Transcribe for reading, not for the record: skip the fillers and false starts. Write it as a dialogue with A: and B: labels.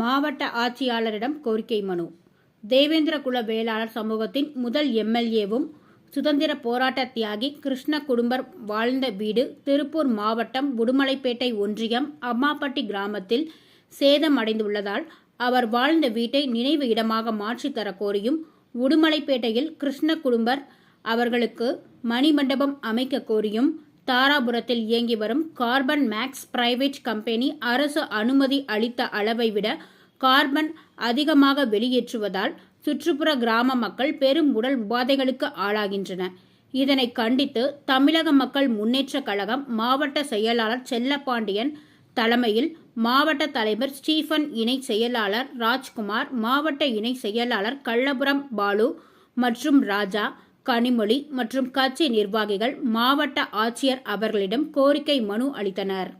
A: மாவட்ட ஆட்சியாளரிடம் கோரிக்கை மனு. தேவேந்திரகுல வேளாளர் சமூகத்தின் முதல் எம்எல்ஏவும் சுதந்திர போராட்ட தியாகி கிருஷ்ண குடும்பர் வாழ்ந்த வீடு திருப்பூர் மாவட்டம் உடுமலைப்பேட்டை ஒன்றியம் அம்மாப்பட்டி கிராமத்தில் சேதமடைந்துள்ளதால் அவர் வாழ்ந்த வீட்டை நினைவு இடமாக மாற்றித்தர கோரியும், உடுமலைப்பேட்டையில் கிருஷ்ண குடும்பர் அவர்களுக்கு மணிமண்டபம் அமைக்க கோரியும், தாராபுரத்தில் இயங்கி வரும் கார்பன் மேக்ஸ் பிரைவேட் கம்பெனி அரசு அனுமதி அளித்த அளவை விட கார்பன் அதிகமாக வெளியேற்றுவதால் சுற்றுப்புற கிராம மக்கள் பெரும் உடல் உபாதைகளுக்கு ஆளாகின்றனர். இதனை கண்டித்து தமிழக மக்கள் முன்னேற்ற கழகம் மாவட்ட செயலாளர் செல்லப்பாண்டியன் தலைமையில் மாவட்ட தலைவர் ஸ்டீபன், இணை செயலாளர் ராஜ்குமார், மாவட்ட இணை செயலாளர் கள்ளபுரம் பாலு மற்றும் ராஜா, கனிமொழி மற்றும் கட்சி நிர்வாகிகள் மாவட்ட ஆட்சியர் அவர்களிடம் கோரிக்கை மனு அளித்தனர்.